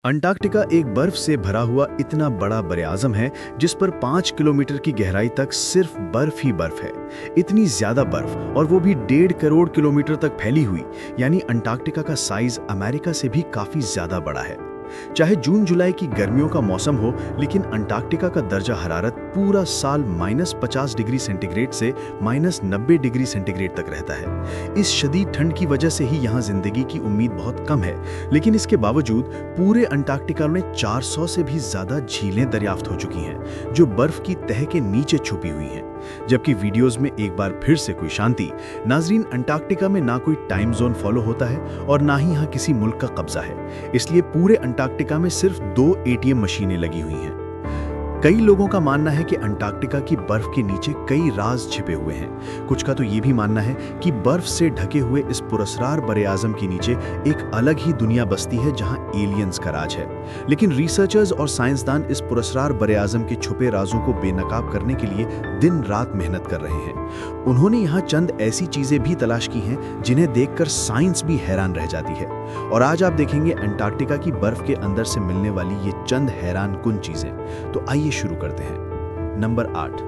Antarctica एक बर्फ से भरा हुआ इतना बड़ा बरआज़म है जिस पर 5 किलोमीटर की गहराई तक सिर्फ बर्फ ही बर्फ है। इतनी ज्यादा बर्फ और वो भी 1.5 करोड़ किलोमीटर तक फैली हुई, यानी अंटार्कटिका का साइज अमेरिका से भी काफी ज्यादा बड़ा है। चाहे जून जुलाई की गर्मियों का मौसम हो, लेकिन अंटार्कटिका का दर्जा हरारत पूरा साल -50 डिग्री सेंटीग्रेड से -90 डिग्री सेंटीग्रेड तक रहता है। इस शदीद ठंड की वजह से ही यहाँ जिंदगी की उम्मीद बहुत कम है, लेकिन इसके बावजूद पूरे अंटार्कटिका में 400 से भी ज्यादा झीलें दरियाफ्त हो चुकी हैं, जो बर्फ की तह के नीचे छुपी हुई हैं। जबकि वीडियोस में एक बार फिर से कोई शांति। नाजरीन, अंटार्कटिका में ना कोई टाइम जोन फॉलो होता है और ना ही यहाँ किसी मुल्क का कब्जा है, इसलिए पूरे अंटार्कटिका में सिर्फ 2 एटीएम मशीनें लगी हुई हैं। कई लोगों का मानना है कि अंटार्कटिका की बर्फ के नीचे कई राज छिपे हुए हैं। कुछ का तो ये भी मानना है कि बर्फ से ढके हुए इस पुरस्कार बरआज़म के नीचे एक अलग ही दुनिया बसती है जहां एलियंस का राज है। लेकिन रिसर्चर्स और साइंसदान इस पुरस्कार बरआज़म के छुपे राजों को बेनकाब करने के लिए दिन रात मेहनत कर रहे हैं। उन्होंने यहाँ चंद ऐसी चीजें भी तलाश की हैं जिन्हें देखकर साइंस भी हैरान रह जाती है। और आज आप देखेंगे अंटार्कटिका की बर्फ के अंदर से मिलने वाली ये चंद हैरानकुन चीजें। तो आइए शुरू करते हैं। नंबर 8।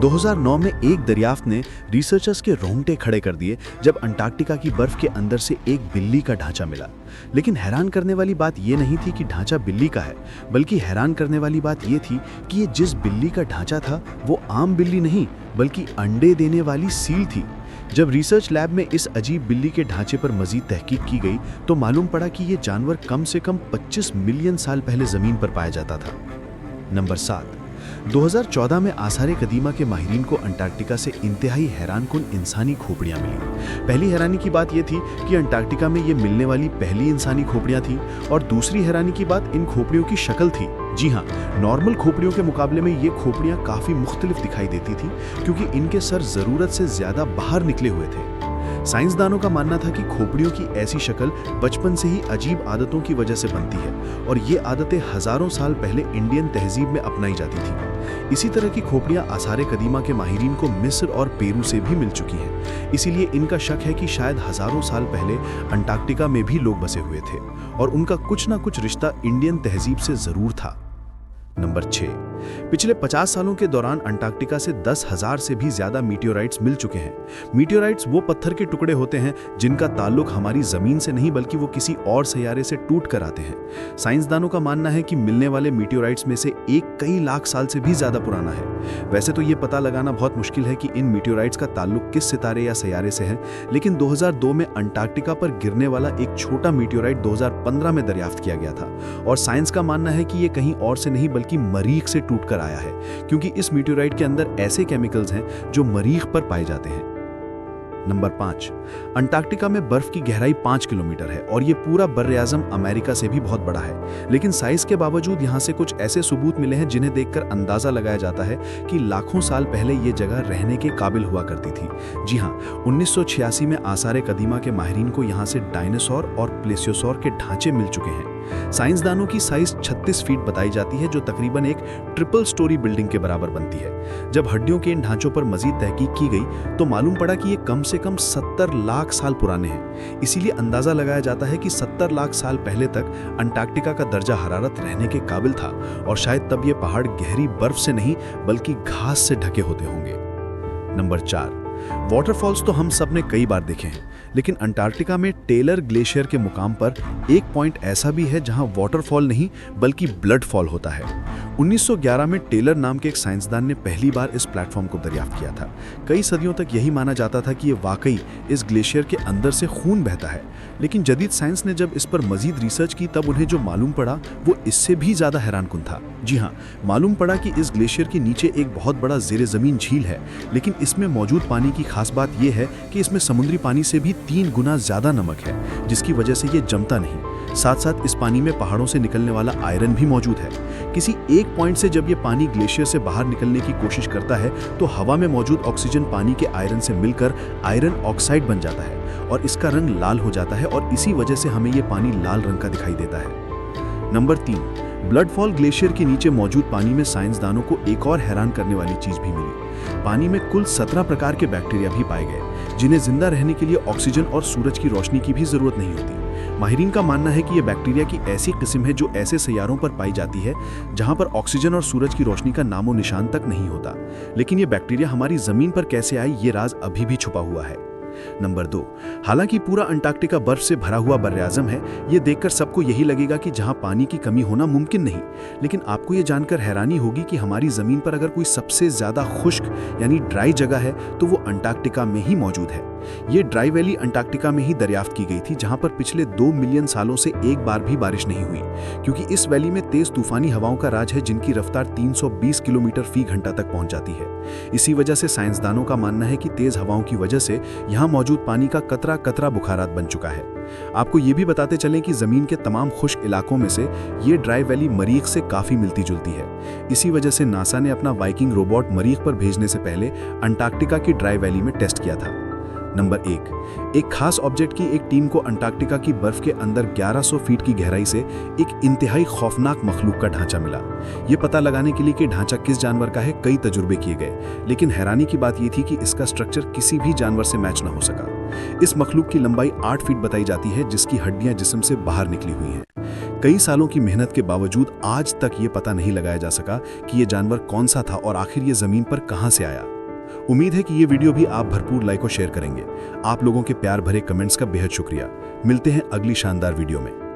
2009 में एक दरियाफ्त ने रिसर्चर्स के रोंगटे खड़े कर दिए जब अंटार्कटिका की बर्फ के अंदर से एक बिल्ली का ढांचा मिला। लेकिन हैरान करने वाली बात यह नहीं थी कि ढांचा बिल्ली का है, बल्कि हैरान करने वाली बात यह थी कि ये जिस बिल्ली का ढांचा था वो आम बिल्ली नहीं, बल्कि अंडे देने वाली सील थी। जब रिसर्च लैब में इस अजीब बिल्ली के ढांचे पर मजीद तहकीक की गई तो मालूम पड़ा कि ये जानवर कम से कम 25 मिलियन साल पहले जमीन पर पाया जाता था। नंबर 7। 2014 में आसार कदीमा के माहिरीन को अंटार्कटिका से इंतहाई हैरानकुन इंसानी खोपड़ियां मिली। पहली हैरानी की बात यह थी कि अंटार्कटिका में ये मिलने वाली पहली इंसानी खोपड़ियां थी, और दूसरी हैरानी की बात इन खोपड़ियों की शक्ल थी। जी हाँ, नॉर्मल खोपड़ियों के मुकाबले में ये खोपड़ियां काफी मुख्तलिफ दिखाई देती थी, क्योंकि इनके सर जरूरत से ज्यादा बाहर निकले हुए थे। साइंसदानों का मानना था कि खोपड़ियों की ऐसी शक्ल बचपन से ही अजीब आदतों की वजह से बनती है, और ये आदतें हजारों साल पहले इंडियन तहजीब में अपनाई जाती थी। इसी तरह की खोपड़ियां आसार कदीमा के माहिरीन को मिस्र और पेरू से भी मिल चुकी हैं। इसीलिए इनका शक है कि शायद हजारों साल पहले अंटार्कटिका में भी लोग बसे हुए थे, और उनका कुछ ना कुछ रिश्ता इंडियन तहजीब से जरूर था। नंबर 6। पिछले 50 सालों के दौरान अंटार्कटिका से 10,000 से भी ज्यादा मीटियोराइट्स मिल चुके हैं। मीटियोराइट्स वो पत्थर के टुकड़े होते हैं जिनका ताल्लुक हमारी जमीन से नहीं, बल्कि वो किसी और सैयारे से टूट कर आते हैं। साइंसदानों का मानना है कि मिलने वाले मीटियोराइट्स में से एक कई लाख साल से भी ज्यादा पुराना है। वैसे तो ये पता लगाना बहुत मुश्किल है कि इन मीटियोराइट्स का ताल्लुक किस सितारे या सैयारे से है, लेकिन 2002 में अंटार्कटिका पर गिरने वाला एक छोटा मीटियोराइट 2015 में दरियाफ्त किया गया था, और साइंस का मानना है कि ये कहीं और से नहीं बल्कि मरीख से टूटकर आया है, क्योंकि इस मीटियोराइट के अंदर ऐसे केमिकल्स हैं जो मरीख पर पाए जाते हैं। नंबर 5। अंटार्कटिका में बर्फ की गहराई 5 किलोमीटर है, और ये पूरा बरआज़म अमेरिका से भी बहुत बड़ा है। लेकिन साइज के बावजूद यहाँ से कुछ ऐसे सबूत मिले हैं जिन्हें देखकर अंदाजा लगाया जाता है कि लाखों साल पहले ये जगह रहने के काबिल हुआ करती थी। जी हाँ, 1986 में आसार कदीमा के माहिरीन को यहाँ से डायनासोर और प्लेसियोसोर के ढांचे मिल चुके हैं। साइंसदानों की साइज 36 फीट बताई जाती है, जो तकरीबन एक ट्रिपल स्टोरी बिल्डिंग के बराबर बनती है। जब हड्डियों के इन ढांचों पर मजीद तहकीक की गई तो मालूम पड़ा कि ये कम से कम 70 लाख साल पुराने हैं। इसीलिए अंदाजा लगाया जाता है कि 70 लाख साल पहले तक अंटार्कटिका का दर्जा हरारत रहने के काबिल था, और शायद तब ये पहाड़ गहरी बर्फ से नहीं बल्कि घास से ढके होते होंगे। नंबर 4। वाटरफॉल्स तो हम सब ने कई बार देखे हैं, लेकिन अंटार्कटिका में टेलर ग्लेशियर के मुकाम पर एक पॉइंट ऐसा भी है जहां वाटरफॉल नहीं बल्कि ब्लड फॉल होता है। 1911 में टेलर नाम के एक साइंसदान ने पहली बार इस प्लेटफॉर्म को दरियाफ्त किया था। कई सदियों तक यही माना जाता था कि ये वाकई इस ग्लेशियर के अंदर से खून बहता है, लेकिन जदीद साइंस ने जब इस पर मजीद रिसर्च की तब उन्हें जो मालूम पड़ा वो इससे भी ज्यादा हैरानकुन था। जी हाँ, मालूम पड़ा कि इस ग्लेशियर के नीचे एक बहुत बड़ा ज़ेरे ज़मीन झील है, लेकिन इसमें मौजूद पानी की खास बात यह है कि इसमें समुद्री पानी से भी 3 गुना ज्यादा नमक है, जिसकी वजह से ये जमता नहीं। साथ साथ इस पानी में पहाड़ों से निकलने वाला आयरन भी मौजूद है। किसी एक पॉइंट से जब ये पानी ग्लेशियर से बाहर निकलने की कोशिश करता है तो हवा में मौजूद ऑक्सीजन पानी के आयरन से मिलकर आयरन ऑक्साइड बन जाता है, और इसका रंग लाल हो जाता है, और इसी वजह से हमें ये पानी लाल रंग का दिखाई देता है। नंबर 3। ब्लड फॉल ग्लेशियर के नीचे मौजूद पानी में साइंसदानों को एक और हैरान करने वाली चीज भी मिली। पानी में कुल 17 प्रकार के बैक्टीरिया भी पाए गए, जिन्हें जिंदा रहने के लिए ऑक्सीजन और सूरज की रोशनी की भी जरूरत नहीं होती। माहिरीन का मानना है कि ये बैक्टीरिया की ऐसी किस्म है जो ऐसे सैयारों पर पाई जाती है जहां पर ऑक्सीजन और सूरज की रोशनी का नामो निशान तक नहीं होता। लेकिन ये बैक्टीरिया हमारी जमीन पर कैसे आई, ये राज अभी भी छुपा हुआ है। नंबर 2, हालांकि पूरा अंटार्कटिका बर्फ से भरा हुआ बर्र-ए-आज़म है, ये देखकर सबको यही लगेगा कि जहां पानी की कमी होना मुमकिन नहीं। लेकिन आपको ये जानकर हैरानी होगी कि हमारी जमीन पर अगर कोई सबसे ज्यादा खुश्क यानी ड्राई जगह है तो वो अंटार्कटिका में ही मौजूद है। ये ड्राई वैली अंटार्कटिका में ही दरियाफ्त की गई थी, जहां पर पिछले 2 मिलियन सालों से एक बार भी बारिश नहीं हुई, क्योंकि इस वैली में तेज तूफानी हवाओं का राज है जिनकी रफ्तार 320 किलोमीटर फी घंटा तक पहुंच जाती है। इसी वजह से साइंसदानों का मानना है कि तेज हवाओं की वजह से यहाँ मौजूद पानी का कतरा कतरा बुखारात बन चुका है। आपको ये भी बताते चलें कि जमीन के तमाम खुश्क इलाकों में से ये ड्राई वैली मरीख से काफी मिलती जुलती है। इसी वजह से नासा ने अपना वाइकिंग रोबोट मरीख पर भेजने से पहले अंटार्कटिका की ड्राई वैली में टेस्ट किया था। नंबर 1, एक खास ऑब्जेक्ट की एक टीम को अंटार्कटिका की बर्फ के अंदर 1100 फीट की गहराई से एक इंतहाई खौफनाक मखलूक का ढांचा मिला। ये पता लगाने के लिए कि ढांचा किस जानवर का है, कई तजुर्बे किए गए, लेकिन हैरानी की बात ये थी कि इसका स्ट्रक्चर किसी भी जानवर से मैच न हो सका। इस मखलूक की लंबाई 8 फीट बताई जाती है, जिसकी हड्डियां जिस्म से बाहर निकली हुई हैं। कई सालों की मेहनत के बावजूद आज तक ये पता नहीं लगाया जा सका कि ये जानवर कौन सा था और आखिर ये जमीन पर कहां से आया। उम्मीद है कि ये वीडियो भी आप भरपूर लाइक और शेयर करेंगे। आप लोगों के प्यार भरे कमेंट्स का बेहद शुक्रिया। मिलते हैं अगली शानदार वीडियो में।